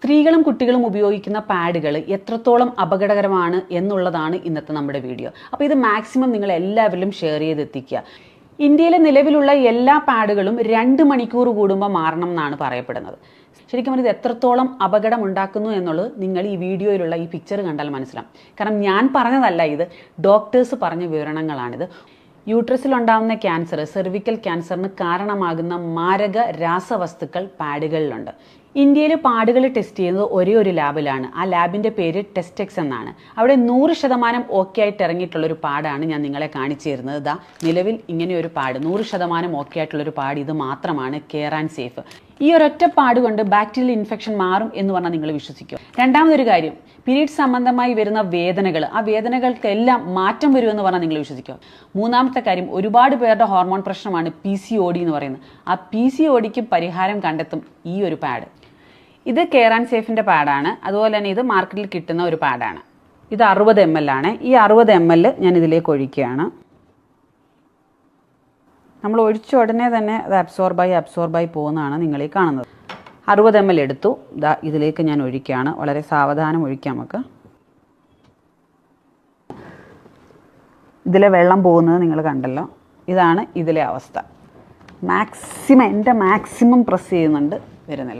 സ്ത്രീകളും കുട്ടികളും ഉപയോഗിക്കുന്ന പാഡുകൾ എത്രത്തോളം അപകടകരമാണ് എന്നുള്ളതാണ് ഇന്നത്തെ നമ്മുടെ വീഡിയോ. അപ്പോൾ ഇത് മാക്സിമം നിങ്ങൾ എല്ലാവരിലും ഷെയർ ചെയ്തെത്തിക്കുക. ഇന്ത്യയിലെ നിലവിലുള്ള എല്ലാ പാഡുകളും 2 മണിക്കൂർ കൂടുമ്പോൾ മാറണം എന്നാണ് പറയപ്പെടുന്നത്. ശരിക്കും പറഞ്ഞാൽ ഇത് എത്രത്തോളം അപകടം ഉണ്ടാക്കുന്നു എന്നുള്ളത് നിങ്ങൾ ഈ വീഡിയോയിലുള്ള ഈ പിക്ചർ കണ്ടാൽ മനസ്സിലാവും. കാരണം ഞാൻ പറഞ്ഞതല്ല, ഇത് ഡോക്ടേഴ്സ് പറഞ്ഞ വിവരണങ്ങളാണിത്. യൂട്രസിലുണ്ടാകുന്ന ക്യാൻസർ, സെർവിക്കൽ ക്യാൻസറിന് കാരണമാകുന്ന മാരക രാസവസ്തുക്കൾ പാഡുകളിലുണ്ട്. ഇന്ത്യയിൽ പാഡുകൾ ടെസ്റ്റ് ചെയ്യുന്നത് ഒരേ ഒരു ലാബിലാണ്. ആ ലാബിൻ്റെ പേര് ടെസ്റ്റെക്സ് എന്നാണ്. അവിടെ 100% ഓക്കെ ആയിട്ട് ഇറങ്ങിയിട്ടുള്ളൊരു പാഡാണ് ഞാൻ നിങ്ങളെ കാണിച്ചു തരുന്നത്. ഇതാ നിലവിൽ ഇങ്ങനെയൊരു പാഡ്, 100% ഓക്കെ ആയിട്ടുള്ളൊരു പാഡ് ഇത് മാത്രമാണ് കെയർ ആൻഡ് സേഫ്. ഈ ഒരൊറ്റ പാഡ് കൊണ്ട് ബാക്ടീരിയൽ ഇൻഫെക്ഷൻ മാറും എന്ന് പറഞ്ഞാൽ നിങ്ങൾ വിശ്വസിക്കും. രണ്ടാമതൊരു കാര്യം, പീരീഡ് സംബന്ധമായി വരുന്ന വേദനകൾ, ആ വേദനകൾക്കെല്ലാം മാറ്റം വരുമെന്ന് പറഞ്ഞാൽ നിങ്ങൾ വിശ്വസിക്കും. മൂന്നാമത്തെ കാര്യം, ഒരുപാട് പേരുടെ ഹോർമോൺ പ്രശ്നമാണ് PCOD എന്ന് പറയുന്നത്. ആ PCODക്ക് പരിഹാരം കണ്ടെത്തും ഈ ഒരു പാഡ്. ഇത് കെയർ ആൻഡ് സേഫിൻ്റെ പാഡാണ്. അതുപോലെ തന്നെ ഇത് മാർക്കറ്റിൽ കിട്ടുന്ന ഒരു പാഡാണ്. ഇത് 60 ml ആണ്. ഈ 60 ml ഞാൻ ഇതിലേക്ക് ഒഴിക്കുകയാണ്. നമ്മൾ ഒഴിച്ച ഉടനെ തന്നെ അത് അബ്സോർബായി പോകുന്നതാണ് നിങ്ങളീ കാണുന്നത്. 60 ml എടുത്തു. ഇതാ ഇതിലേക്ക് ഞാൻ ഒഴിക്കുകയാണ്. വളരെ സാവധാനം ഒഴിക്കാം നമുക്ക്. ഇതിലെ വെള്ളം പോകുന്നത് നിങ്ങൾ കണ്ടല്ലോ. ഇതാണ് ഇതിലെ അവസ്ഥ. മാക്സിമം പ്രസ് ചെയ്യുന്നുണ്ട്, വരുന്നില്ല.